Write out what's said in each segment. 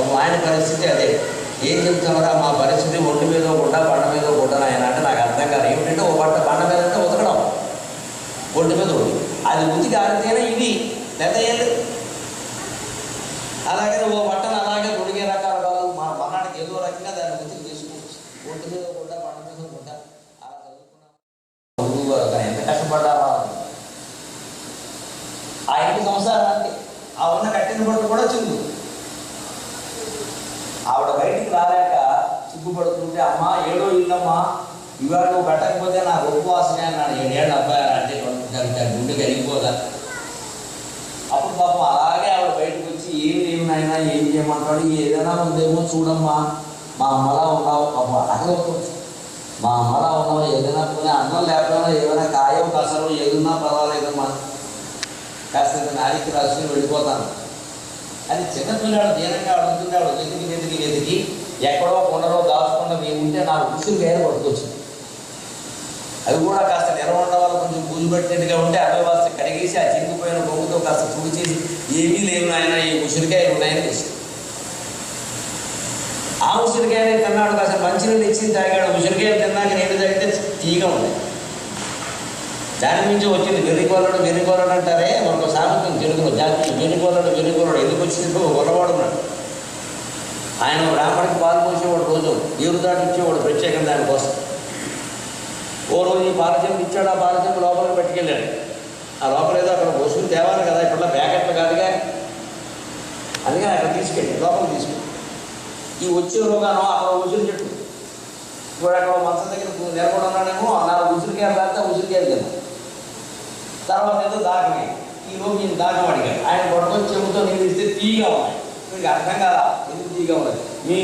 ఒక ఆయన పరిస్థితి అదే. ఏం చెప్తున్నారా మా పరిస్థితి ఒంటి మీద గుడ్డ బండ మీద గుడ్డ ఆయన అంటే నాకు అర్థం కాదు. ఏమిటంటే ఓ బండ మీద అంటే ఉతకడం, ఒంటి మీద ఒకటి అది ఉతికి ఆడితేనే ఇది లేదా ఏం లేదు. అలాగే ఓ బట్టను అలాగే తొడిగే రకాలు కాదు, మన మనానికి ఏదో రకంగా దాన్ని ఉతికి తీసుకోవచ్చు. ఒంటి మీద గుడ్డ బండ మీద గుడ్డ అలా చదువుకున్నాం. ఎంత కష్టపడ్డారా ఆ ఇంటి సంసారానికి ఆ ఉన్న కట్టిన బట్టు కూడా చిందు. ఆవిడ బయటికి రాలేక సిగ్గుపడుతుంటే అమ్మా ఏడో ఇల్లమ్మా ఇవాళ నువ్వు పెట్టకపోతే నాకు ఉపవాసమే అన్నాడు. 7 ఏళ్ళ అబ్బాయి అంటే గుండె కరిగిపోదా. అప్పుడు పాపం అలాగే ఆవిడ బయటకు వచ్చి ఏం లేవు నాయన ఏం చేయమంటాడు, ఏదైనా ఉందేమో చూడమ్మా, మా అమ్మలా ఉన్నావు. పాపం అలాగే మా అమ్మలా ఉన్నావు, ఏదైనా పోనీ అన్నం లేకపోయినా ఏదైనా కాయో కసరో ఏదున్నా పర్వాలేదమ్మా, కాస్త నారికి రాసుకుని వెళ్ళిపోతాను అది. చిన్నపిల్లాడు దీనంగా అడుగుతుంది. ఆవిడ వెతికి ఎక్కడో కొండలో దాచుకుండా మేము ఉంటే నాకు ఉసురు వేరే పట్టుకొచ్చింది. అవి కూడా కాస్త నిలవండ వాళ్ళు కొంచెం పూజ పెట్టినట్టుగా ఉంటే అవి వాస్త కడిగేసి ఆ చిరిగిపోయిన బొమ్మతో కాస్త తుడి చేసి ఏమీ లేవు నాయన ఈ ఉసిరికాయలు ఉన్నాయని తీసి ఆ ఉసిరికాయనే తిన్నాడు. కాస్త మంచినీళ్ళు ఇచ్చి తాగాడు. ఉసిరికాయలు తిన్నాక నీళ్ళు తాగితే తీగా ఉన్నాయి. దాని నుంచి వచ్చింది వెర్రికోలడు అంటారే, మనకు సామెతం తెలుగులో జాతి వెర్రికోలడు ఎందుకు వచ్చింది గొడవాడు ఉన్నాడు. ఆయన బ్రాహ్మడికి పాలు పోసేవాడు, రోజు ఏరు దాటి ఇచ్చేవాడు ప్రత్యేకంగా దానికోసం. ఓ రోజు ఈ పాలచెంపు ఇచ్చాడు. ఆ పాలచెంపు లోపలికి పట్టుకెళ్ళాడు. ఆ లోపల ఏదో అక్కడ వస్తువులు తేవాలి కదా, ఇప్పుడు ప్యాకెట్లు కాదుగా, అందుకని అక్కడ తీసుకెళ్ళి లోపలికి తీసుకెళ్ళి ఈ వచ్చే రోగాను అక్కడ ఉసిరి చెట్టు ఇప్పుడు అక్కడ మంచం దగ్గర నిలబడి ఉన్నాడేమో 4 ఉసిరికాయలు తాగితే ఉసిరికాయలు కదా. తర్వాత ఏదో దాకమే ఈ రోజు నేను దాకం అడిగాడు. ఆయన గొడవని చెబుతో నీళ్ళు ఇస్తే తీగా ఉన్నాయి. మీకు అర్థం కాదా ఎందుకు తీగా ఉన్నాయి? మీ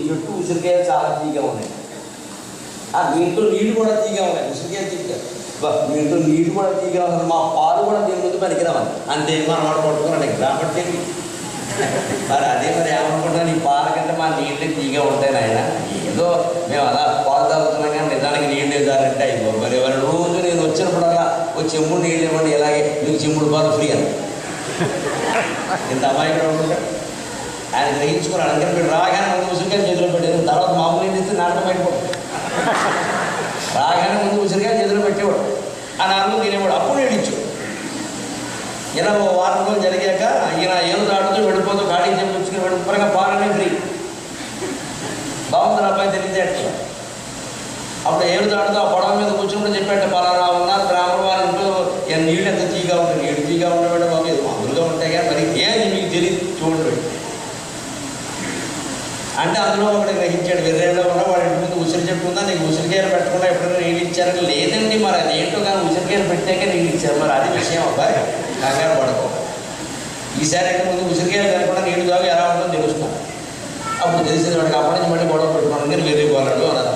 చెట్టు ఉసిరికాయలు చాలా తీగా ఉన్నాయి. మీ ఇంట్లో నీళ్ళు కూడా తీగా ఉన్నాయి. ఉసిరికాయ తీగా మీ ఇంట్లో నీళ్ళు కూడా తీగా ఉన్నాయి. మా పాలు కూడా దీని ముందు పనికిరావాలి అంతే. మనం వాడు పడుకున్నాడు కాబట్టి మరి అదే మరి ఏమనుకుంటున్నాను, ఈ పాల కంటే మా నీళ్ళు తీగా ఉంటాయి నాయన. ఏదో మేము అలా పాలు తాగుతున్నాం కానీ నిజానికి నీళ్ళు ఇవ్వాలంటే అయిపోయి మరి ఎవరి రోజు నేను వచ్చినప్పుడల్లా ఓ చెంబుడు నీళ్ళు ఇవ్వండి, ఇలాగే మీకు చెంబుడు పాలు ఫ్రీ అని ఇంత అమ్మాయి కూడా ఉంటాడు. ఆయన గ్రహించుకున్నాడు. అందుకని మీరు రాగానే ముందు ఉసిరికాయ చేతిలో పెట్టారు. తర్వాత మామూలు నీళ్ళు ఇస్తే నాటకం అయిపోతుంది. రాగానే ముందు ఉసిరికాయ చేతిలో పెట్టేవాడు. ఆ 4 తినేవాడు. అప్పుడు నీళ్ళు ఇచ్చాడు. ఇలా 1 వారం రోజులు జరిగాక ఈయన ఏదో దాటుతూ వెళ్ళిపోతూ గాడికి చెప్పుకుని వెళ్ళిపోగా పాలనే ఫ్రీ బాగుంది అబ్బాయి తెలియజేట. అప్పుడు ఏడు దాటుతూ ఆ పడవ మీద కూర్చుంటే చెప్పేట పలానా ఉన్నారు బ్రాహ్మణ వారి ఇంట్లో నీళ్ళు ఎంత తీగా ఉంటుంది. నీళ్ళు తీగా ఉండేవాడు బాబు ఇది మామూలుగా ఉంటాయి కానీ మరి ఏది మీకు తెలియదు చూడండి అంటే అందులో ఒకటి గ్రహించాడు. వెర్రేళ్ళలో కూడా వాడి ఇంటి ముందు ఉసిరి చెట్టు ఉందా, నీకు ఉసిరికాయలు పెట్టకుండా ఎప్పుడైనా నీళ్ళు ఇచ్చారని. లేదండి మరి అది ఏంటో కానీ ఉసిరికాయలు పెట్టాక నీళ్ళు ఇచ్చారు. మరి అది విషయం అబ్బాయి కంగారు పడకో. ఈసారి అయితే ముందు ఉసిరికాయలు కలపకుండా నీళ్ళు తాగు ఎలా ఉంటుందో తెలుస్తున్నాను. అప్పుడు తెలిసింది వాడికి. అప్పటి నుంచి మళ్ళీ గొడవ పెట్టుకున్నాను కానీ వెర్రిపోలాడు అన్నారు.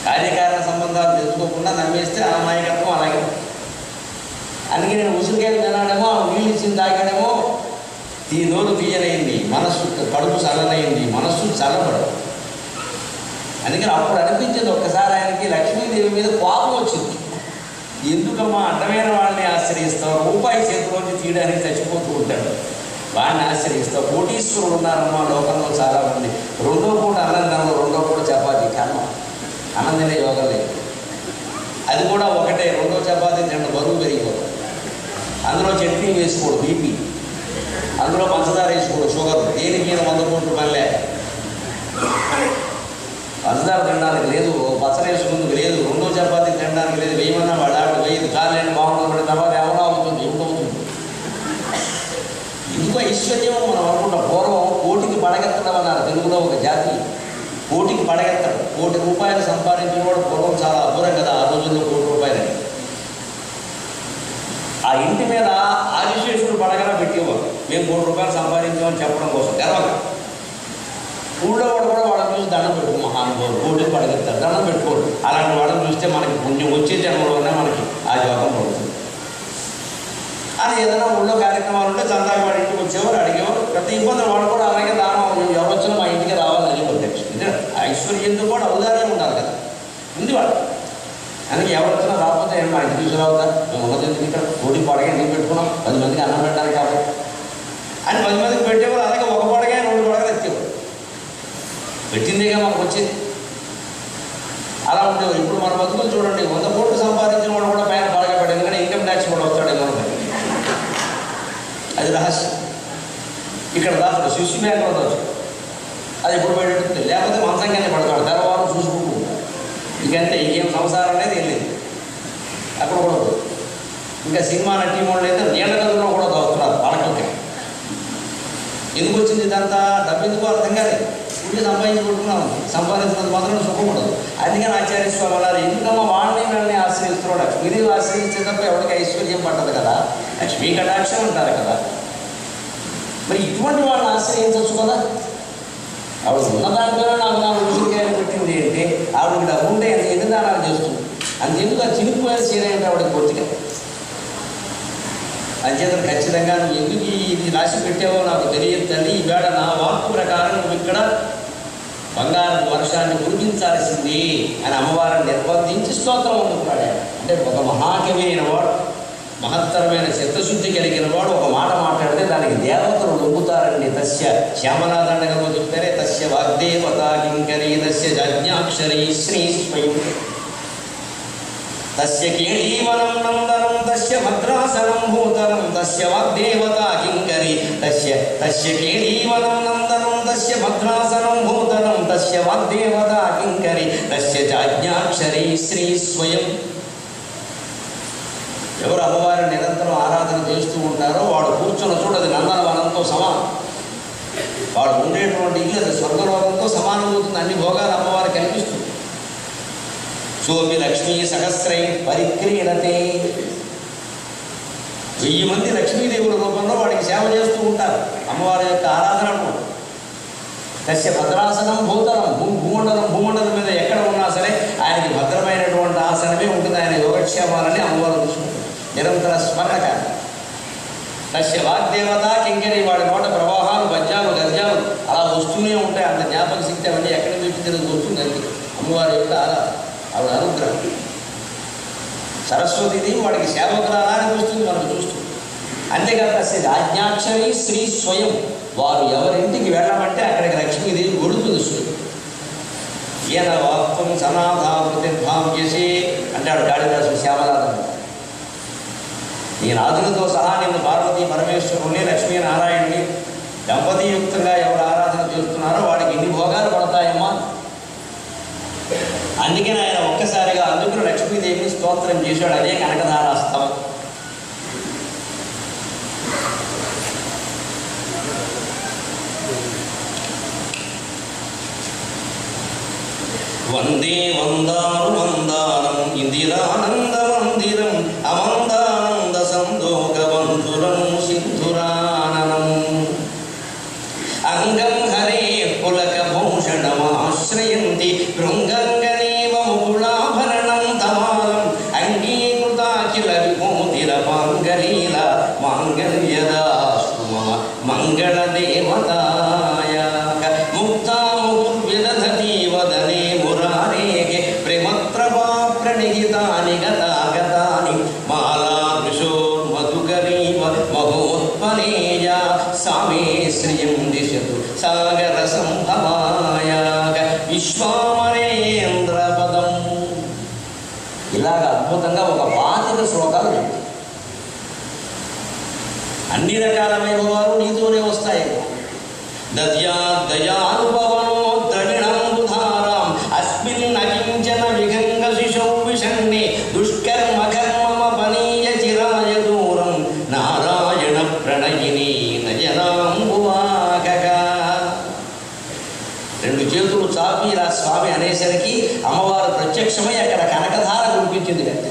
కార్యకారణ సంబంధాలు తెలుసుకోకుండా నమ్మేస్తే ఆ నాయకత్వం అలాగే. అందుకే నేను ఉసిరికాయలు తినాడేమో నీళ్ళు ఇచ్చింది తాగాడేమో నోరు తీయనైంది, మనస్సు కడుపు చల్లనైంది, మనస్సు చల్లబడదు. అందుకని అప్పుడు అనిపించింది ఒక్కసారి ఆయనకి లక్ష్మీదేవి మీద కోపం వచ్చింది. ఎందుకమ్మా అడ్డమైన వాళ్ళని ఆశ్రయిస్తావు, రూపాయి చేతిలోంచి తీయడానికి చచ్చిపోతూ ఉంటాడు, వాడిని ఆశ్రయిస్తావు. కోటీశ్వరులు ఉన్నారమ్మా లోకంలో చాలా మంది. 2వ పూట అన్నం తినడం, 2వ పూట చపాతీ కర్మ. అన్నం తినే యోగం లేదు. అది కూడా ఒకటే, 2వ చపాతీ తినడం బరువు పెరిగిపోతుంది. అందులో చట్నీ వేసుకోడు బీపీ, అందులో పంచదార వేసుకోడు షుగర్. దేనికి మీద 100 కోట్ల పనిలే. పంచదార తినడానికి లేదు, పచ్చడి వేసుకుందుకు లేదు, 2వ చపాతీ తినడానికి లేదు. వేయమన్నా వాడు ఆవిడ వేయదు. కాలేని బాగుంటుంది తర్వాత ఎవరో అవుతుంది ఏమిటవుతుంది. ఇందుకు ఐశ్వర్యం మనం అనుకుంటాం. పూర్వం కోటికి పడగెత్తడం అన్నారు తెలుగులో ఒక జాతి. కోటికి పడగెత్తడం, 1 కోటి రూపాయలు సంపాదించిన వాడు పూర్వం చాలా అద్భుతం కదా. ఆ రోజుల్లో 1 కోటి రూపాయలని ఆ ఇంటి మీద ఆదిశేషుడు పడగన పెట్టేవాడు. మేము 1 కోటి రూపాయలు సంపాదించామని చెప్పడం కోసం గర్వంగా. ఊళ్ళో వాడు కూడా వాళ్ళని చూసి దండం పెట్టుకో మహానుభావుడు కోటికి పడగెత్తారు, దండం పెట్టుకోడు. అలాంటి వాళ్ళని చూస్తే మనకి పుణ్యం వచ్చే జన్మలోనే మనకి ఆ యోగం పడుతుంది. అది ఏదైనా ఊళ్ళో కార్యక్రమాలు ఉంటే చందాకి వాడి ఇంటికి వచ్చేవారు, అడిగేవారు. ప్రతి ఇబ్బంది వాడు కూడా అలాగే దానం ఎవరు వచ్చినా మా ఇంటికి రావాలని ప్రత్యక్షం. ఐశ్వర్యంతో కూడా ఔదార్యం ఉండాలి కదా ఉంది వాడు. అందుకే ఎవరు వచ్చినా రాకపోతే మా ఇంటికి తీసుకురావుతా, మేము ఉన్నది ఇక్కడ కోటి పడగా ఎందుకు పెట్టుకున్నాం 10 మందికి అన్నం పెట్టాలి కాబట్టి అని 10 మందికి పెట్టేవారు. ఇక్కడ దాచుడు శిశు బ్యాంకులో దాచు, అది ఎప్పుడు పెట్టేది లేకపోతే మంచం కింద పడతాడు, తెల్లవారు చూసుకుంటూ ఉంటాడు. ఇంకంతే, ఇంకేం సంసారం అనేది ఏం లేదు అక్కడ కూడా. ఇంకా సినిమా నటి వాళ్ళు అయితే నీళ్ళ గదుల్లో కూడా దాస్తున్నారు పడకలకి. ఎందుకు వచ్చింది ఇదంతా? డబ్బు ఎందుకు అర్థం కాలేదు. ఉండి సంపాదించుకుంటున్నాం, సంపాదించినంత మాత్రం సుఖం ఉండదు. అందుకని ఆచార్య స్వామి అన్నారు, ఎందుకమ్మా వాడిని వీళ్ళని ఆశ్రయిస్తున్నాడు. లక్ష్మీదేవి ఆశ్రయించేటప్పుడు ఎవరికి ఐశ్వర్యం పట్టదు కదా, లక్ష్మీ కటాక్షం అంటారు కదా. మరి ఇటువంటి వాళ్ళని ఆశ్రయించవచ్చు కదా. ఆవిడ ఉన్న దాంట్లో నాకు నా ఉసిరికాయలు పెట్టింది అంటే ఆవిడకి డబ్బు ఉంటే ఎన్ని దానాలు చేస్తుంది. అంతెందుకు ఆ చినిగిపోయిన చీర అంటే ఆవిడకి కొద్దిగా. అంచేతను ఖచ్చితంగా నువ్వు ఎందుకు ఇది రాసి పెట్టావో నాకు తెలియదు తల్లి, ఈవేళ నా వాక్కు ప్రకారం నువ్వు ఇక్కడ బంగారు వర్షాన్ని కురిపించాల్సింది అని అమ్మవారిని నిర్బంధించి స్తోత్రం అందుకున్నాడు. అంటే ఒక మహాకవి అయిన వాడు, మహత్తరమైన చిత్తశుద్ధి కలిగిన వాడు ఒక మాట మాట్లాడితే దానికి దేవతలు లొంగుతారండి. తస్య శ్యామనాదండగంలో చెప్తారే, తస్య వాగ్దేవత కింకరీ తస్య జాజ్ఞాక్షరీ శ్రీ స్వయం తస్య కేళీవనం నందనం తస్య భద్రాసనం భూతలం తస్య వాగ్దేవత కింకరీ తస్య కేళీవనం నందనం తస్య భద్రాసనం భూతలం తస్య వాగ్దేవత కింకరీ తస్య జాజ్ఞాక్షరీ శ్రీ స్వయం. ఎవరు అమ్మవారిని నిరంతరం ఆరాధన చేస్తూ ఉంటారో వాడు కూర్చున్న చూడదు నందనవనంతో సమానం. వాడు ఉండేటువంటి ఇల్లు అది స్వర్గలోకంతో సమానమవుతుంది. అన్ని భోగాలు అమ్మవారు కనిపిస్తుంది. సోమి లక్ష్మీ సహస్రై పరిక్రీడతే. 1000 మంది లక్ష్మీదేవుల రూపంలో వాడికి సేవ చేస్తూ ఉంటారు. అమ్మవారి యొక్క ఆరాధనను. తస్య భద్రాసనం భూతలం భూమండలం మీద ఎక్కడ ఉన్నా సరే ఆయనకి భద్రమైనటువంటి ఆసనమే ఉంటుంది. ఆయన యోగక్షేమాలని అమ్మవారు చూసుకుంటారు. నిరంతర స్మరణకారి. తస్య వాగ్దేవత కింకరి. వాడి నోట ప్రవాహాలు పద్యాలు గద్యాలు అలా వస్తూనే ఉంటాయి. అంత జ్ఞాపక శక్తి అవన్నీ ఎక్కడి నుంచి తిరిగి వస్తుందండి అమ్మవారి యొక్క ఆవిడ అనుగ్రహం. సరస్వతీదేవి వాడికి సేవకురాలా అనిపిస్తుంది మనకు చూస్తుంది. అంతేకాదు తస్య ఆజ్ఞాక్షరి శ్రీ స్వయం. వారు ఎవరింటికి వెళ్ళమంటే అక్కడికి లక్ష్మీదేవి కొడుతుంది స్వయం. ఈయన వాక్వం సనాథావృతిర్భావ్యసి అంటాడు కాళిదాసు శ్యామలాథుడు. ఈ నాథులతో సహా నిన్ను పార్వతీ పరమేశ్వరుని లక్ష్మీనారాయణుని దంపతీయుక్తంగా ఎవరు ఆరాధన చేస్తున్నారో వాడికి ఇన్ని భోగాలు పడతాయమ్మా. అందుకని ఆయన ఒక్కసారిగా అందుకుని లక్ష్మీదేవిని స్తోత్రం చేశాడు. అదే కనకధారాస్తవం. వందే వందాను వందానం ఇందిరానంద మందిరం అమందానంద సందోగ బంధురం సింధురాననం అంగం హరే పులక భూషణమాశ్రయంతి భృంగంగనేవ ముకుళాభరణం తమాలం అంగీకృతాఖిల విమోదిర పాంగలీల మాంగళ్యదాస్తు మమ మంగళదేవతాయ ముక్తా ముకుర్విదధతి వదనే మురారేగే ప్రేమత్రవా ప్రణిహితాని గతాగతాని మాలాదృశోర్మధుకరీవ మహోత్పలేయ సామే శ్రియం దిశతు సాగర సంభవాయ విశ్వామరేంద్రపదం. ఇలాగ అద్భుతంగా ఒక 25 శ్లోకాలు చెప్తాయి. అన్ని రకాల వైభవాలు నీతోనే వస్తాయి. దయానుపవనో ద్రవిణంబుధారాం అస్మిన్ అకించన విగంగ శిశౌ విషణ్ణే దుష్కర్మ కర్మమపనీయ చిరాయ దూరం నారాయణ ప్రణయిని నయనాంబువాగక. 2 చేతులు చాపి ఇలా స్వామి అనేసరికి అమ్మవారు ప్రత్యక్షమై అక్కడ కనకధార కురిపించింది కదా.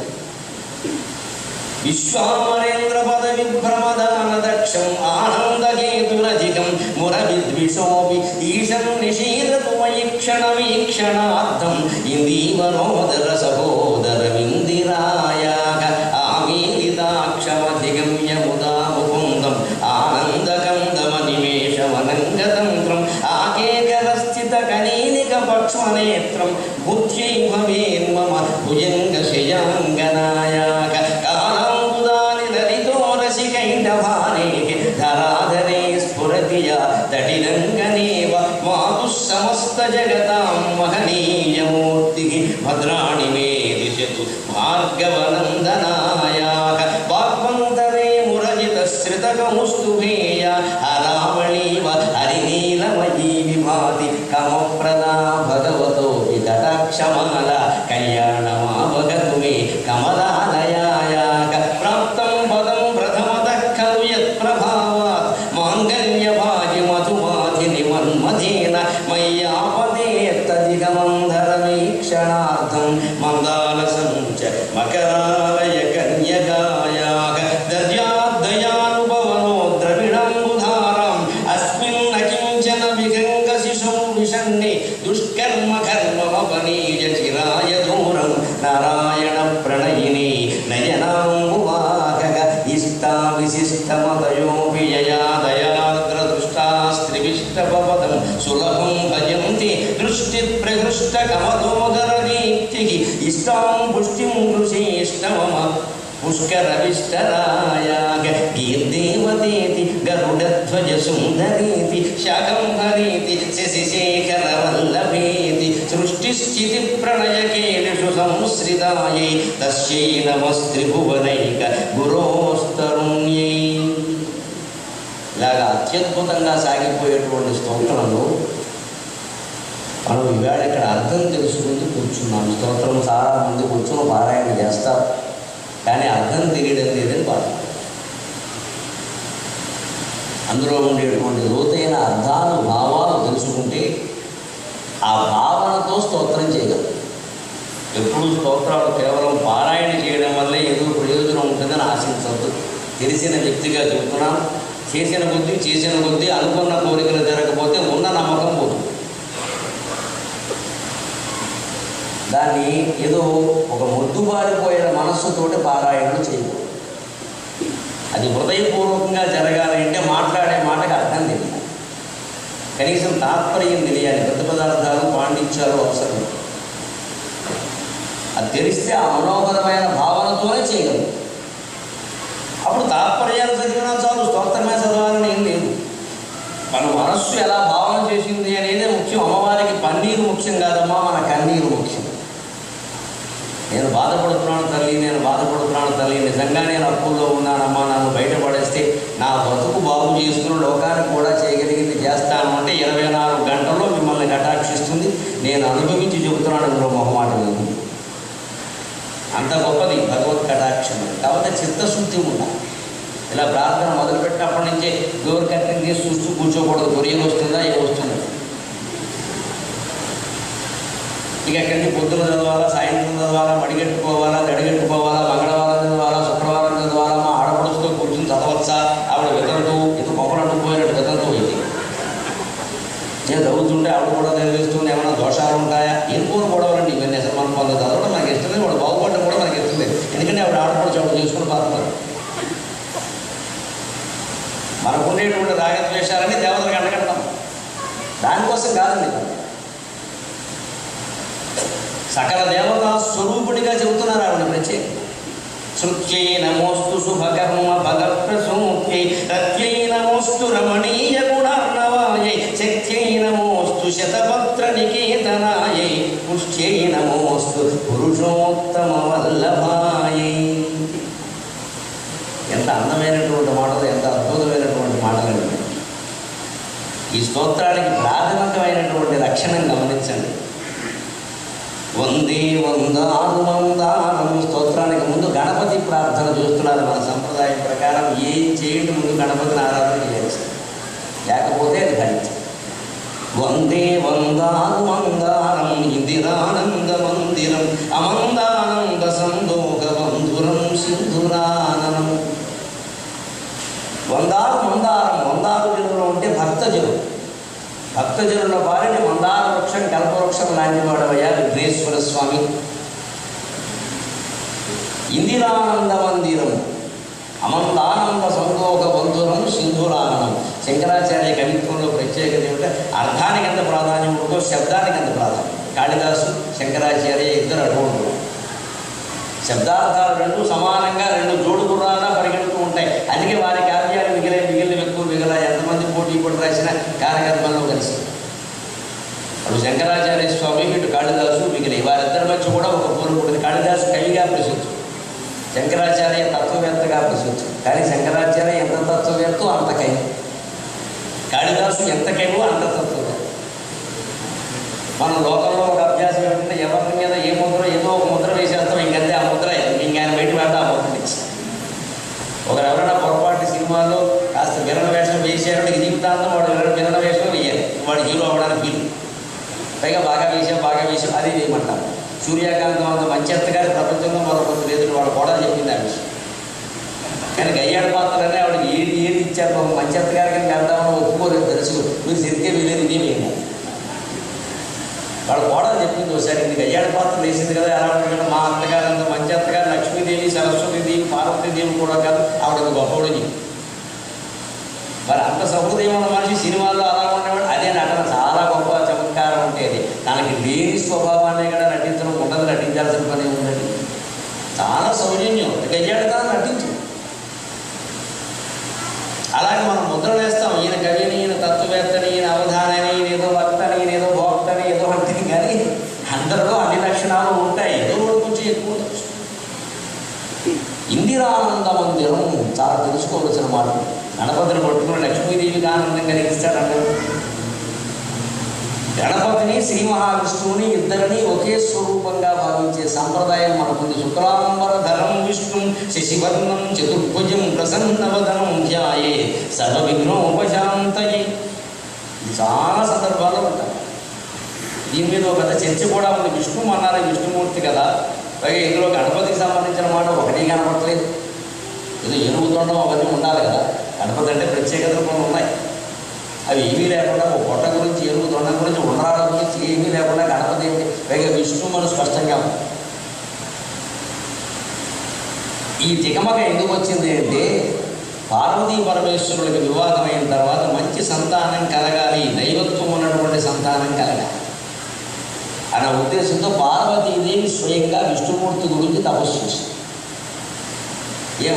విశ్వామరేంద్ర పద విభ్రమదాన దక్షం ఆనందకేతురధికం మురవిద్విషోపి ఈశం నిషీదతు వైక్షణ వీక్షణార్థం ఇందీవనోదర సహోదర విందిరాయాగ ఆమీలితాక్షమధిగమ్య ముదా ముకుందం ఆనందకందమనిమేషమనంగతంత్రం ఆకేకరస్థిత కనీనిక పక్ష్మనేత్రం బుద్ధ్యైవ వేన్మమ భుజంగ శయాంగనాయాగ ధరాధరే స్ఫురతియ తటిరంగనేవ మాతు సమస్త జగతాం మహనీయమూర్తి భద్రాణి మే దిశతు భార్గవనందనాయ వాగ్వంతరే మురజిత శ్రితకముస్తుభేయ హరామణీ దృష్ట కమలోదర దీప్తికి ఇష్టాం పుష్టిం ఋషేష్టమమ పుష్కరవిష్టరాయాగ గీర్దేవతేతి గరుడధ్వజ సుందరీతి శాకంహరీతి శశిశేఖర వల్లభేతి సృష్టిస్థితి ప్రళయకేషు సంశ్రితాయై తస్యై నమస్త్రిభువనైక గురోస్తరుణ్యై. ఇలాగా అత్యద్భుతంగా సాగిపోయేటువంటి స్తోత్రంలో మనం ఇవాళ ఇక్కడ అర్థం తెలుసుకుంటూ కూర్చున్నాం. స్తోత్రం చాలా మంది కూర్చొని పారాయణ చేస్తారు, కానీ అర్థం తెలియడం లేదని బాధ. అందులో ఉండేటువంటి లోతైన అర్థాలు భావాలు తెలుసుకుంటే ఆ భావనతో స్తోత్రం చేయగలం. ఎప్పుడు స్తోత్రాలు కేవలం పారాయణ చేయడం వల్లే ఏదో ప్రయోజనం ఉంటుందని ఆశించవద్దు. తెలిసిన వ్యక్తిగా చెబుతున్నాను, చేసిన కొద్దీ అనుకున్న కోరికలు జరగకపోతే ఉన్న నమ్మకం పోతుంది. దాన్ని ఏదో ఒక మొద్దుబారిపోయిన మనస్సుతోటి పారాయణలు చేయకూడదు. అది హృదయపూర్వకంగా జరగాలి అంటే మాట్లాడే మాటకు అర్థం తెలియాలి, కనీసం తాత్పర్యం తెలియాలి, పెద్ద పదార్థాలు పాండిత్యాలు అవసరం. అది తెలిస్తే ఆ మనోహరమైన భావనతోనే చేయగలం. అప్పుడు తాత్పర్యాలు చదివినా చాలు, స్తోత్రమే చదవాలని ఏం లేదు. మన మనస్సు ఎలా భావన చేసింది అనేదే ముఖ్యం. అమ్మవారికి పన్నీరు ముఖ్యం కాదమ్మా, మన కన్నీరు ముఖ్యం. నేను బాధపడుతున్నాను తల్లి, నిజంగా నేను అప్పుల్లో ఉన్నానమ్మా, నన్ను బయటపడేస్తే నా బ్రతుకు బాగు చేసుకుని లోకానికి కూడా చేయగలిగింది చేస్తాను అంటే 24 గంటల్లో మిమ్మల్ని కటాక్షిస్తుంది. నేను అనుభవించి చెబుతున్నాను, అందులో మొహమాట లేదు. అంత గొప్పది భగవత్ కటాక్షం. కాబట్టి చిత్తశుద్ధి ఉండాలి. ఇలా ప్రార్థన మొదలుపెట్టినప్పటి నుంచే డోర్ కట్టింగ్ తీసి చూస్తూ కూర్చోకూడదు. కొరియలు వస్తుందా ఏమొస్తుందా, ఇక ఎక్కడి నుంచి పొద్దున చదవాలా, సాయంత్రం చదవాలా, మడిగట్టుకోవాలా, గడిగట్టుకోవాలా, మంగళవారం చదవాలా, శుక్రవారం చదవాలా, మా ఆడపడుచుతో కూర్చుని చదవచ్చా, ఆవిడ వెతలతో ఇది కొమ్మలు అడ్డుకుపోయినట్టు వెతలతో పోయింది. నేను చదువుతుంటే ఆవిడ కూడా తెలియజేస్తుంది, ఏమైనా దోషాలు ఉంటాయా, ఏం గొడవలండి ఇవన్నీ. అసలు మనం కొంత చదవడం మనకి ఇష్టం లేదు, వాడు బాగుపడడం కూడా మనకి ఇష్టం లేదు. ఎందుకంటే ఆవిడ ఆడపడుచు ఆవిడ చేసుకుని బాధపడతారు. మనకుండేటువంటి రాగద్వేషాలని దేవతలకు అండగడతాం, దానికోసం కాదండి. సకల దేవతా స్వరూపుడిగా చెబుతున్నారు ఆవిడ ప్రత్యేక. శృత్యై నమోస్తు శుభకర్మ భగప్రసూత్యై రత్యై నమోస్తు రమణీయ గుణార్ణవాయై శక్త్యై నమోస్తు శతపత్ర నికేతనాయై పుష్ట్యై నమోస్తు పురుషోత్తమ వల్లభాయై. ఎంత అందమైనటువంటి మాటలు, ఎంత అద్భుతమైనటువంటి మాటలు. ఈ స్తోత్రానికి ప్రాథమికమైనటువంటి లక్షణం గమనించండి. వందే వందారు మందారం. స్తోత్రానికి ముందు గణపతి ప్రార్థన చూస్తున్నారు. మన సంప్రదాయం ప్రకారం ఏం చేయండి ముందు గణపతిని ఆరాధన చేయాల్సి, లేకపోతే అది ఫలించదు. వందే వందారు మందారం ఇందిరానంద మందిరం అమందానంద సందోగ బంధురం సింధురాననం. వందారు మందారం, మందారు జనులు అంటే భక్తజనులు. భక్తజనుల వారిని మందార వృక్షం కల్పవృక్షం లాంటి వాడవయ్యా విఘ్నేశ్వర స్వామి. ఇందిరానంద మందిరం అమందానంద సందోగ బంధురం సింధురానందం. శంకరాచార్య కవిత్వంలో ప్రత్యేకత ఏమిటంటే అర్థానికి ఎంత ప్రాధాన్యం ఉంటుందో శబ్దానికి ఎంత ప్రాధాన్యం. కాళిదాసు శంకరాచార్య ఇద్దరు అటువంటి శబ్దార్థాలు రెండు సమానంగా, రెండు జోడు గుర్రాలా పరిగెడుతూ ఉంటాయి. అందుకే వారి కావ్యాలు మిగిలిన ఎక్కువ ఎంతమంది పోటీ పడి రాసిన కార్యకర్మల్లో కలిసి అప్పుడు శంకరాచార్య స్వామి ఇటు కాళిదాసు మిగిలి వారిద్దరి మధ్య కూడా ఒక పోరు ఉంటుంది. కాళిదాసు కవిగా ప్రసిద్ధి, శంకరాచార్య తత్వవేత్తగా ప్రసిద్ధి. కానీ శంకరాచార్య ఎంత తత్వవేత్తో అంత కవి, కాళిదాసు ఎంత కవివో అంత తత్వవేత్త. మన లోకంలో ఒక అభ్యాసం ఏమిటంటే ఎవరి మీద ఏ ముద్ర ఏదో ఒక ముద్ర వేసేస్తాం, ఇంకంతే ఆ ముద్ర ఇంకాయన బయట పెడతా ఆ ముద్ర ఇచ్చి. ఒకరు ఎవరైనా పొరపాటు సినిమాల్లో కాస్త విలన వేషం వేసారు, జీవితాంతం వాడు విలన వేషం వేయాలి, వాడు హీరో అవ్వడానికి వీలు. పైగా బాగా వేసాం అది వేయమంటారు. సూర్యకాంతం అంత మంచి ఎత్తగారి ప్రపంచంలో మరొకటి లేదు, వాడు కూడా చెప్పింది ఆ విషయం. కానీ గయ్యాడు పాత్రలనే ఆవిడకి ఏది ఇచ్చారు, మంచి ఎత్తగారికి వెళ్దామని ఒప్పుకోలేదు. తెలుసు మీరు సరిగ్గా వెళ్ళేది ఇదే వేయండి. వాడు కూడా చెప్పింది ఒకసారి, ఇది గయ్యాడు పాత్ర వేసింది కదా ఎలా ఉంటుంది, మా అత్తగారు అంత మంచి అత్తగారు లక్ష్మీదేవి సరస్వతీదేవి పార్వతీదేవి కూడా కాదు, ఆవిడ గొప్పవాడు చెప్పి. మరి అంత సహృదయం ఉన్న మనిషి సినిమాల్లో అలా ఉండేవాడు. అదే నటన చాలా గొప్ప చమత్కారం ఉండేది. తనకి లేని స్వభావాన్ని కూడా నటించడం ఉండదు, నటించాల్సిన పని ఉందండి. చాలా సౌజన్యం, గయ్యాడు కదా నటించు. అలాగే మనం ముద్రలు వేస్తాం, ఈయన కవిని, ఈయన తత్వవేత్తని, ఈయన అవధానని, ఈయన ఏదో వక్తని, ఈయన ఏదో భోక్తని, ఏదో అంటే కానీ అందరిలో అన్ని లక్షణాలు ఉంటాయి. ఏదో కొంచెం ఎక్కువ. ఇందిరానంద మందిరం చాలా తెలుసుకోవలసిన మాట. గణపతిని పట్టుకుని లక్ష్మీదేవికి ఆనందం కలిగిస్తాడంటారు. గణపతిని శ్రీ మహావిష్ణువుని ఇద్దరిని ఒకే స్వరూపంగా భావించే సంప్రదాయం మనకుంది. శుక్లాంబరధరం విష్ణు శశివర్ణం చతుర్భుజం ప్రసన్నవదనం ధ్యాయే సర్వ విఘ్నోపశాంతయే. ఇది చాలా సందర్భాల్లో ఉంటాయి. దీని మీద ఒక పెద్ద చర్చ కూడా ఉంది. విష్ణు అన్నారు, విష్ణుమూర్తి కదా, పైగా ఇందులో గణపతికి సంబంధించిన మాట ఒకటి కనపడలేదు. ఏదో ఎరుగుతుండడం అవన్నీ ఉండాలి కదా. గణపతి అంటే ప్రత్యేకతలు కొన్ని ఉన్నాయి. అవి ఏమీ లేకుండా ఒక పొట్ట గురించి, ఎరుగు దొండ గురించి, ఉండరాల గురించి ఏమీ లేకుండా గణపతి ఏమిటి, పైగా విష్ణు మనం స్పష్టంగా ఉంది. ఈ తికమక ఎందుకు వచ్చింది అంటే, పార్వతీ పరమేశ్వరుడికి వివాహమైన తర్వాత మంచి సంతానం కలగాలి, దైవత్వం ఉన్నటువంటి సంతానం కలగాలి అన్న ఉద్దేశంతో పార్వతీదేవి స్వయంగా విష్ణుమూర్తి గురించి తపస్సు చేసింది.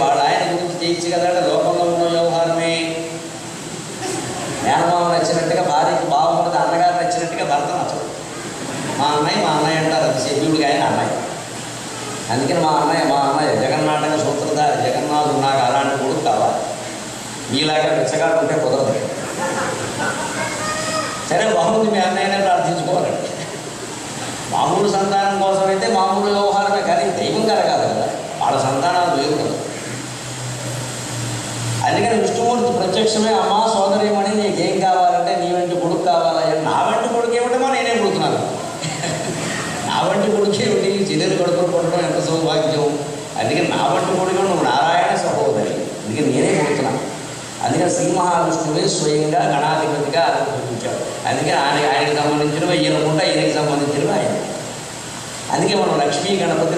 వాళ్ళ ఆయన గురించి చేయొచ్చు కదా అంటే, లోకంలో ఉన్న వ్యవహారమే. మేనమామ నచ్చినట్టుగా భార్యకి బాగుంటుంది, అన్నగారు నచ్చినట్టుగా భర్త నచ్చదు. మా అన్నయ్య అంటారు, అది శల్యుడికి ఆయన అన్నయ్య. అందుకని మా అన్నయ్య జగన్నాటక సూత్రధారి జగన్నాథుడు, నాకు అలాంటి కొడుకు కావాలి, మీలాగా పిచ్చగాడు ఉంటే కుదరదు. సరే బాగుంది, మీ అన్నయ్యనే ప్రార్థించుకోవాలండి. మామూలు సంతానం కోసం అయితే మామూలు వ్యవహారమే, కానీ దైవం కలగాలి కదా, వాళ్ళ సంతానాలు వేరు కదా. అందుకని విష్ణుమూర్తి ప్రత్యక్షమే, అమ్మ సోదరేమని నీకేం కావాలంటే, నీ వెంటి కొడుకు కావాలా? నా వెంటి కొడుకు ఏమిటమో నేనే పుడుతున్నాను. నా వంటి కొడుకు ఏమిటి, చెల్లెలు కొడుకులు పుట్టడం ఎంత సౌభాగ్యం. అందుకని నా వంటి కొడుకు నువ్వు నారాయణ సహోదరి, అందుకని నేనే పుడుతున్నాను. అందుకని శ్రీ మహావిష్ణువే స్వయంగా గణాధిపతిగా ఆవిర్భవించాడు. అందుకని ఆయనకి సంబంధించినవి ఈయనకుండా, ఈయనకి సంబంధించినవి ఆయన. అందుకే మనం లక్ష్మీ గణపతిని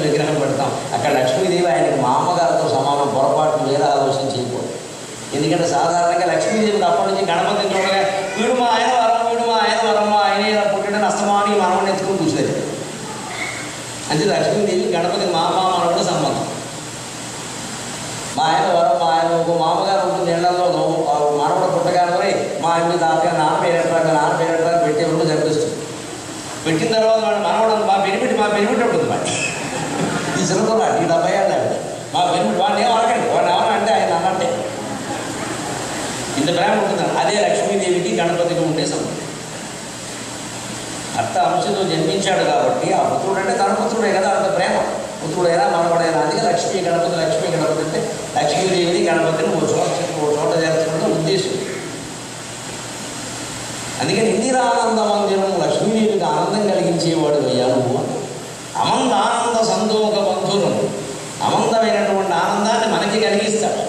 విగ్రహం పెడతాం. అక్కడ లక్ష్మీదేవి ఆయనకి మా అమ్మగారితో సమానం, పొరపాటు వేరే ఆలోచన చేయకూడదు. ఎందుకంటే సాధారణంగా లక్ష్మీదేవికి అప్పటి నుంచి గణపతిని చూడగా వీడు మా ఆయన వరం, ఆయనే పుట్టడని అస్తమాని మనవని ఎత్తుకుని కూర్చునేది. అంటే లక్ష్మీదేవి గణపతికి మా అమ్మ మనవడు సంబంధం. మా ఆయన వరం, మా ఆయన ఒక మామగారు ఉంటుంది నీళ్లలో, మనవడు పుట్టగానే మా అమ్మ తాతగా నాన్న పేరెట్టాక పెట్టేవాళ్ళు జరిపిస్తుంది. పెట్టిన తర్వాత వాడు మనవడం మా బెనిఫిట్ ఉంటుంది. వాడి ఈ చిన్నతోడు ఈ 70 ఏళ్ళు మా బెనిఫిట్, వాడిని ఏమనకండి, వాడిని ఏమన్నా అంటే ఆయన అన్నట్టే. ఇంత ప్రేమ ఉంటుంది. అదే లక్ష్మీదేవికి గణపతికి ఉండే సంబంధం. భర్త అంశతో జన్మించాడు కాబట్టి ఆ పుత్రుడు అంటే తన పుత్రుడే కదా, అంత ప్రేమ. పుత్రుడైనా మనవడైనా. అందుకే లక్ష్మీ గణపతి అంటే లక్ష్మీదేవిని గణపతిని ఓ చోట చేర్చడం ఉద్దేశం. అందుకని ఇందిరానంద మందిరం లక్ష్మీదేవికి ఆనందం కలిగించేవాడు అయ్యా నువ్వు. అమందానంద సంతోక బంధురం, అమందమైనటువంటి ఆనందాన్ని మనకి కలిగిస్తాడు.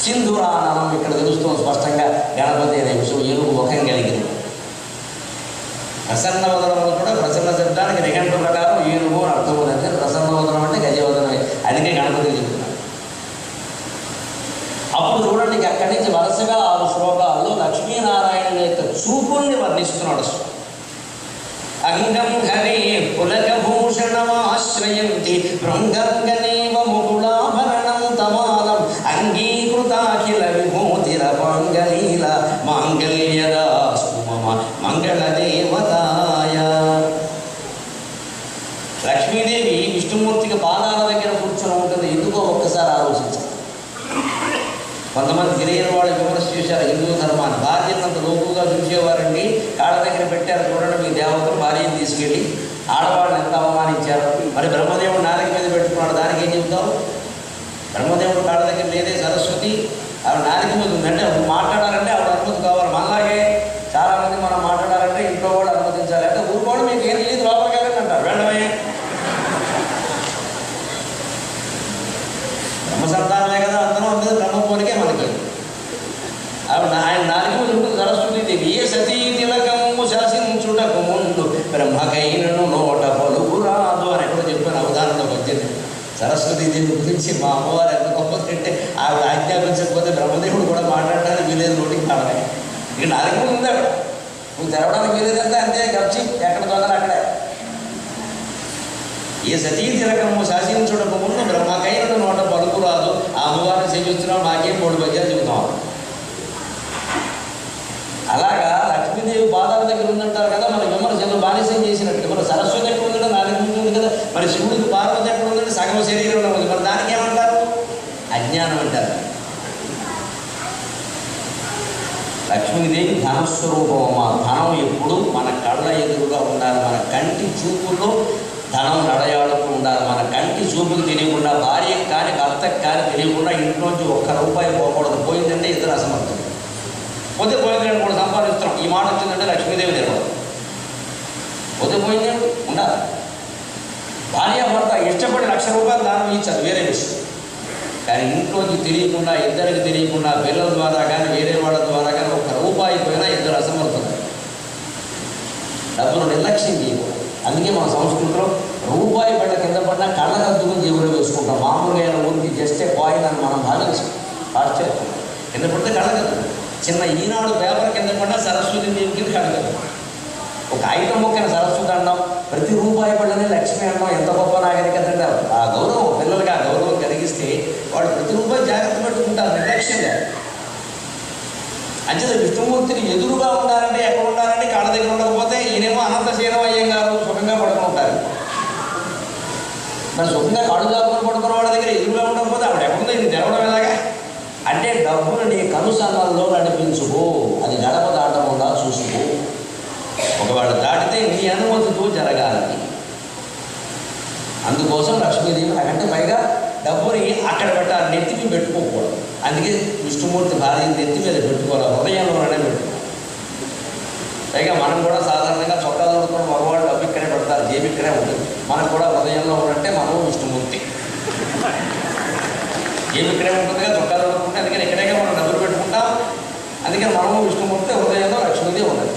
సింధురానందం ఇక్కడ తెలుస్తుంది స్పష్టంగా. గణపతి అనే విషయం ఏనుగు ముఖం కలిగింది. ప్రసన్నవదనం కూడా ప్రసన్న శబ్దానికి నిఘంటు ప్రకారం ఏనుగు అని అర్థం ఉందంటే, ప్రసన్నవదనం అంటే గజవదనమే. అందుకే గణపతికి చెప్తున్నాడు. అప్పుడు చూడండి, అక్కడి నుంచి వరుసగా 6 శ్లోకాల్లో లక్ష్మీనారాయణుల యొక్క చూపుల్ని వర్ణిస్తున్నాడు. అంగం హరే పులకభూషణమాశ్రయంతి బృంగంగనేవ ముకుళాభరణం తమాలం అంగీకృతాఖిల విభూతిరపాంగలీల మాంగళ్యదాస్తు మమ మంగళదేవతాయ. లక్ష్మీదేవి విష్ణుమూర్తికి పాదాల దగ్గర కూర్చొని ఉంటుంది. ఎందుకో ఒక్కసారి ఆలోచించాలి. కొంతమంది తెలియని వాళ్ళు విమర్శ చేశారు హిందూ ధర్మాన్ని. భార్యనంత లోపుగా చూసేవారండి, కాళ్ళ దగ్గర పెట్టారు చూడండి మీ దేవతలు, భార్యను తీసుకెళ్ళి ఆడవాళ్ళని ఎంత అవమానించారు. మరి బ్రహ్మదేవుడు నాలుక మీద పెట్టుకున్నాడు, దానికి ఏం చెప్తావు? బ్రహ్మదేవుడు కాళ్ళ దగ్గర లేదే సరస్వతి, ఆవిడ నాలుక మీద ఉందంటే అప్పుడు మాట్లాడాలంటే ఆవిడ అనుమతి కావాలి. మనలాగే చాలామంది మనం మాట్లాడాలంటే ఇంట్లో వాళ్ళు అనుమతించాలి. అంటే ఊరుకోవడం మీకు ఏం తెలియదు, లోపలికి వెళ్ళండి అంటారు. వెళ్ళమే బ్రహ్మ సంతానమే కదా, అందరం ఉండదు బ్రహ్మపోలికే మనకి. ఆయన నాలుగు ఉంటుంది సరస్వతీదేవి. ఏ సతీ తిలకము శాసించుటకు ముందు బ్రహ్మకైనను నోట పలుకు రాదు అని ఎక్కడో చెప్పాను అవధానంలో వచ్చింది. సరస్వతీదేవి గురించి మా అమ్మవారు ఎంత గొప్పదంటే ఆవిడ ఆజ్ఞాపించకపోతే బ్రహ్మదేవుడు కూడా మాట్లాడడానికి వీలేదు, నోటికి కావాలి. ఇక నాలుగు ఉంది ఆవిడ నువ్వు తెరవడానికి వీలేదంటే అంతే గప్చి ఎక్కడ దొంగలు అక్కడే. ఏ సతీ తిరగము శాసించుడకు ముందు బ్రహ్మకైన నోట పలుకురాదు, ఆ అమ్మవారిని సేవిస్తున్నాం మాకేం 3 పద్యాలు చెబుతాం. అలాగా లక్ష్మీదేవి పాదాల దగ్గర ఉందంటారు కదా, మన విమర్శలు బానిసం చేసినట్టు. మన సరస్వతి ఎక్కడ ఉందంటే నాలుగు ఉంటుంది కదా, మరి శివుడికి పార్వతి ఎక్కడ ఉందంటే సగం శరీరంలో ఉంది. మరి దానికి ఏమంటారు? అజ్ఞానం అంటారు. లక్ష్మీదేవి ధనస్వరూపమా. ధనం ఎప్పుడు మన కళ్ళ ఎదురుగా ఉండాలి, మన కంటి చూపుల్లో ధనం నడయాడుతూ ఉండాలి. మన కంటి చూపుకి తెలియకుండా, భార్యకి కానీ భర్తకి కానీ తెలియకుండా ఇంట్లోంచి 1 రూపాయి పోకూడదు. పోయిందంటే ఇద్దరు అసమర్థం. పోతే పోయిందంటే కూడా సంపాదిస్తున్నాం. ఈ మాట వచ్చిందంటే లక్ష్మీదేవి తెలవదు. పోతే పోయిందే ఉండాలి. భార్య భర్త ఇష్టపడి 1,00,000 రూపాయలు దానం ఇచ్చారు, వేరే విషయం. కానీ ఇంట్లోకి తెలియకుండా, ఇద్దరికి తెలియకుండా, పిల్లల ద్వారా కానీ వేరే వాళ్ళ ద్వారా కానీ 1 రూపాయి పోయినా ఇద్దరు అసమర్థులు. డబ్బులు నిర్లక్ష్యం చేయకూడదు. అందుకే మన సంస్కృతిలో రూపాయి బిళ్ళ కింద పడినా కళ్ళకు అద్దుకుని జేబులో వేసుకుంటాం. మామూలుగా ఊరికి జస్టే కాయిన్ అని మనం భావించాం. ఆశ్చర్యం. కింద పడితే కళ్ళకద్దు. చిన్న ఈనాడు పేపర్ కింద పడినా సరస్వతి దేవి కింద కళ్ళకద్దు. ఒక ఐటమ్ మొక్కన సరస్వతి అన్నాం, ప్రతి రూపాయి బిళ్ళని లక్ష్మి అన్నాం. ఎంత గొప్ప నాగరికత అంటే ఆ గౌరవం, పిల్లలకి ఆ గౌరవం కలిగిస్తే వాడు ప్రతి రూపాయి జాగ్రత్త పెట్టుకుంటారు, నిర్లక్ష్యంగా. అంచేత విష్ణుమూర్తిని ఎదురుగా ఉండాలంటే ఎక్కడ ఉండాలంటే కాళ్ళ దగ్గర ఉండకపోతే ఈయనేమో అనంత శీలమయ్యం గారు సుఖంగా పడుకుంటారు. మరి సుఖంగా కాళ్ళు దాక్కుని పడుకున్న వాళ్ళ దగ్గర ఎదురుగా ఉండకపోతే ఆవిడ ఎక్కడుందో ఇది తెరవడం ఎలాగా అంటే, డబ్బును నీ కనుసన్నల్లో నడిపించుకో, అది గడప దాటకుండా చూసుకో. ఒకవేళ దాటితే నీ అనుమతితో జరగాలని. అందుకోసం లక్ష్మీదేవి నాకంటే పైగా డబ్బుని అక్కడ పెట్టాలి, నెత్తికి పెట్టుకోకూడదు. అందుకే విష్ణుమూర్తి భార్యని నెత్తి మీద పెట్టుకోవాలి, హృదయంలోనే పెట్టుకోవాలి. పైగా మనం కూడా సాధారణంగా చొక్కా దొరుకుతున్న మగవాళ్ళు డబ్బు ఇక్కడే పెడతారు, జేబు ఇక్కడే ఉంటుంది. మనకు కూడా హృదయంలో ఉన్నట్టే మనము విష్ణుమూర్తి. జేబు ఇక్కడే ఉంటుందిగా, చొక్కా దొరుకుతుంటే అందుకని ఇక్కడే మనం డబ్బులు పెట్టుకుంటాం. అందుకని మనము విష్ణుమూర్తి, హృదయంలో లక్ష్మీదేవి ఉన్నది.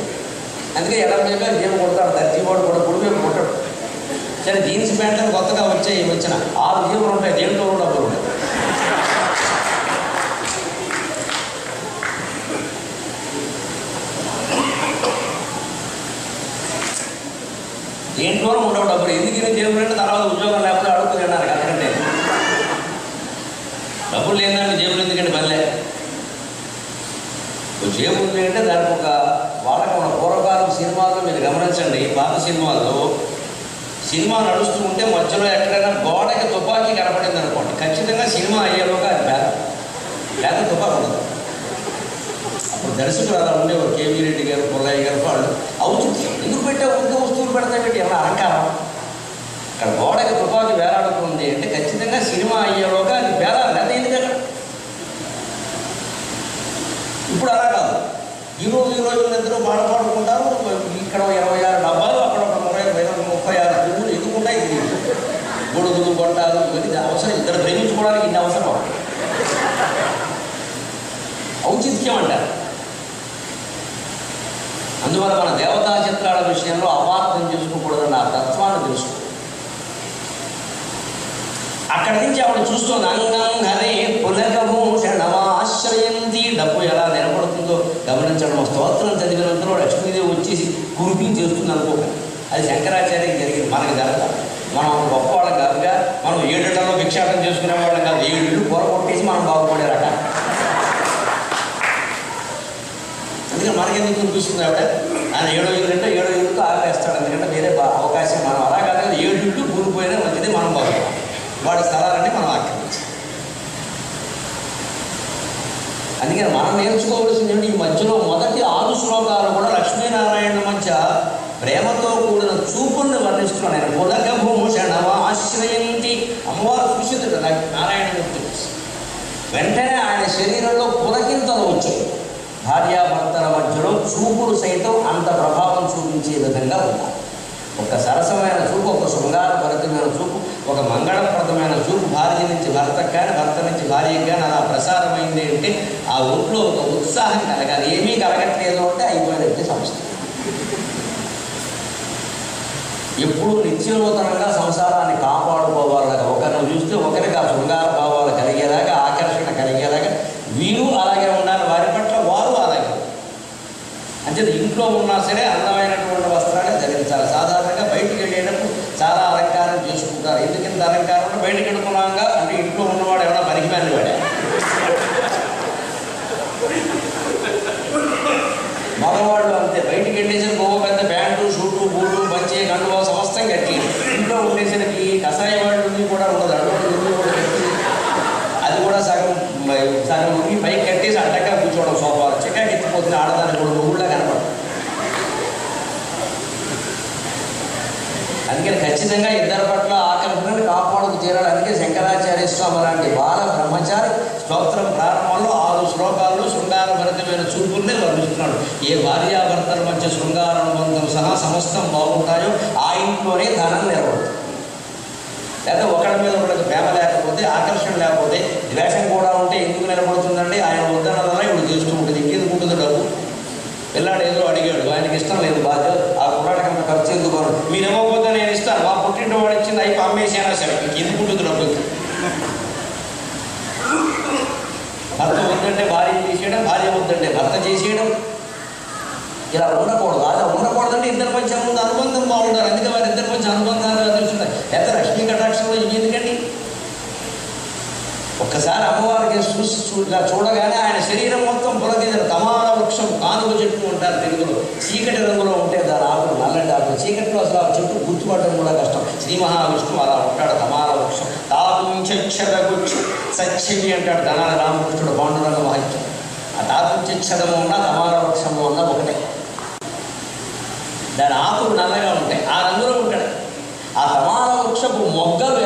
అందుకే ఎడమేగా జేబు కొడతాడు, దర్జీవాడు కూడా కుడివైపు కొట్టాడు. సరే జీన్స్ ప్యాంట్లు కొత్తగా వచ్చిన 6 జేబులు ఉంటాయి, దేంట్లో కూడా డబ్బులు ఉంటాయి. దేంట్లోనూ ఉండవు డబ్బులు. ఎందుకు జేబులు అంటే తర్వాత ఉద్యోగం లేకపోతే అడుగుతుంది అన్నారు. అంతకంటే డబ్బులు లేదంటే జేబులు ఎందుకంటే పనిలే. జేబు ఉంది అంటే దానికి ఒక వాళ్ళకి మన పూర్వకాలం సినిమాల్లో మీరు గమనించండి. పాత సినిమాల్లో సినిమా నడుస్తూ ఉంటే మధ్యలో ఎక్కడైనా గోడకి తుపాకీ కనపడింది అనుకోండి, ఖచ్చితంగా సినిమా అయ్యేలోగా అది లేకపోతే తుపాకీ ఉండదు. అప్పుడు దర్శకులు అలా ఉండేవారు, కేవీ రెడ్డి గారు, పుల్లయ్య గారు. వాళ్ళు అవుతుంది ఎందుకు పెట్టే ఉద్యోగ వస్తువులు పెడతాయి పెట్టి ఏమన్నా అలంకారం. అక్కడ గోడకి తుపాకీ వేలాడుతుంది అంటే ఖచ్చితంగా సినిమా అయ్యేలోగా అది వేలాలి, లేదా ఎందుకు అక్కడ. ఇప్పుడు అలా కాదు, హీరోయిన్లు ఇద్దరు పాడుకుంటారు. ఇక్కడ 26 డబ్బాలు, అక్కడ ఒక 36 పువ్వులు ఎదుగుకుంటాయి. గొడుగులు కొట్టాలు ఇవన్నీ అవసరం. ఇద్దరు ప్రేమించుకోవడానికి ఇన్ని అవసరం. ఔచిత్యం అంటారు. అందువల్ల మన దేవతా చిత్రాల విషయంలో అపార్థం చేసుకోకూడదన్న ఆ తత్వాన్ని తెలుసుకో. అక్కడి నుంచి ఆవిడ చూస్తుంది, అంగం హరే పులకభూషణమాశ్రయంతి. డబ్బు ఎలా నిలబడుతుందో గమనించడం. స్తోత్రం చదివినంతలో లక్ష్మీదేవి వచ్చేసి కురిపించేస్తుంది అనుకోకండి. అది శంకరాచార్యకి జరిగింది, మనకి జరగాలి. మనం గొప్పవాళ్ళం కాదుగా, మనం 7 ఏళ్లలో భిక్షాటం చేసుకునే వాళ్ళం కాదు. 7 ఇళ్ళు కూర కొట్టేసి మనం బాగుపడేరట. అందుకని మనకెందుకు కురిపిస్తుంది ఆవిడ. ఆయన 7వ ఇల్లు అంటే 7వ ఇల్లుతో ఆపేస్తాడు. ఎందుకంటే వేరే అవకాశం మనం అలా కాదు. 7 ఇళ్ళు కూలిపోయినా మంచిది, మనం బాగుపడాలి. వాడి స్థలాలన్నీ మనం ఆక్రమించాలి. అందుకని మనం నేర్చుకోవాల్సింది ఈ మధ్యలో మొదటి 6 శ్లోకాలు కూడా లక్ష్మీనారాయణ మధ్య ప్రేమతో కూడిన చూపుల్ని వర్ణిస్తున్నాను. ఆయన పులకభూషణమాశ్రయంతి. అమ్మవారు చూసింది నారాయణమూర్తి. వెంటనే ఆయన శరీరంలో పులకింతలు వచ్చాయి. భార్యాభర్తల మధ్యలో చూపులు సైతం అంత ప్రభావం చూపించే విధంగా ఉన్నాయి. ఒక సరసమైన చూపు, ఒక శృంగారభరితమైన చూపు, ఒక మంగళప్రదమైన చూపు భార్య నుంచి భర్తకు కానీ, భర్త నుంచి భార్యకు కానీ అలా ప్రసారమైంది అంటే ఆ ఒంట్లో ఒక ఉత్సాహం కలగాలి. ఏమీ కలగట్లేదు అంటే అయిపోయినట్టే సంస్థ. ఎప్పుడు నిత్యనూతనంగా సంసారాన్ని కాపాడుకోవాలగా, ఒకరిని చూస్తే ఒకరికి ఆ శృంగార భావాలు కలిగేలాగా, ఆకర్షణ కలిగేలాగా వీరు అలాగే ఉండాలి, వారి పట్ల వారు అలాగే. అంటే ఇంట్లో ఉన్నా సరే అందమైనటువంటి వస్త్రాన్ని ధరించాలి. సాధారణంగా బయటికి వెళ్ళేటప్పుడు చాలా అలంకారం చేసుకుంటారు. ఎందుకంత అలంకారం అంటే బయటికి వెళ్ళుకున్నాగా అంటే ఇంట్లో ఉన్నవాడు ఎవరైనా పనికిమాలిన వాడే. మగవాళ్ళు అంతే, బయటికి వెళ్ళేసరికి ఒక పెద్ద ప్యాంటు షూటు బూటు పంచే కండువా సమస్తం కట్టి, ఇంట్లో ఉండేసరికి కషాయ వాళ్ళు కూడా ఉండదు, అడుగు కూడా కట్టి అది కూడా సగం ఉన్ని పైకి కట్టేసి అడ్డగా కూర్చోవడం సోఫాలు చిక్కగా ఎత్తిపోతుంది. ఆడదానికి కూడా ఊళ్ళో కనపడదు. అందుకని ఖచ్చితంగా ఇద్దరి పట్ల ఆకర్షణను కాపాడుకు తీరాలి. అందుకే శంకరాచార్య స్వామి లాంటి బాల బ్రహ్మచారి స్తోత్రం ప్రారంభంలో 6 శ్లోకాల్లో శృంగారభరితమైన చూపుల్ని వర్ణిస్తున్నాడు. ఏ భార్యాభర్తల మధ్య శృంగారానుబంధం సహా సమస్తం బాగుంటాయో ఆ ఇంట్లోనే ధనం నిలబడుతుంది. లేదా ఒకరి మీద ఒకరికి ప్రేమ లేకపోతే, ఆకర్షణ లేకపోతే, ద్వేషం కూడా ఉంటే ఎందుకు నిలబడుతుందండి? ఆయన వద్దనలా ఇప్పుడు చేస్తూ ఉంటుంది. ఇంకేది ఉంటుంది డబ్బు? పిల్లాడు ఏదో అడిగాడు, ఆయనకి ఇష్టం లేదు, బాధ్య ఆ కుర్రాడికి అంత ఖర్చు ఎందుకు? మీరు ఇవ్వకపోతే నేను ఇస్తాను, మా పుట్టింటి వాడు ఇచ్చింది అయిపో అమ్మేసైనా సరే ఎందుకు ఉంటుంది డబ్బు? భర్త వద్దంటే భార్య చేసేయడం, భార్య వద్దంటే భర్త చేసేయడం, ఇలా ఉండకూడదు. అలా ఉండకూడదంటే ఇద్దరి మధ్య ముందు అనుబంధం బాగుంటారు. అందుకే వారి ఇద్దరి మధ్య అనుబంధాలు తెలుస్తున్నాయి. ఎంత లక్ష్మీ కటాక్షంలో ఇవి ఎందుకండి? ఒక్కసారి అమ్మవారికి చూడగానే ఆయన శరీరం మొత్తం పులకించారు. తమాల వృక్షం కానుక చెట్టు ఉంటారు తెలుగులో. చీకటి రంగులో ఉంటే దాని ఆకులు నల్లంటి ఆకులు. చీకటిలో అసలు ఆ చెట్టు గుర్తుపట్టడం కూడా కష్టం. శ్రీ మహావిష్ణువు అలా ఉంటాడు. తమాల వృక్షం తాపుంచక్షరగుచ్చు సత్యమి అంటాడు ధనాల రామకృష్ణుడు పాండురంగ మహత్యం. ఆ తాపుంచక్షరము ఉన్న తమాల వృక్షము ఉన్న ఒకటే. దాని ఆకులు నల్లగా ఉంటాయి, ఆ రంగులో ఉంటాడు. ఆ తమాల వృక్షపు మొగ్గలు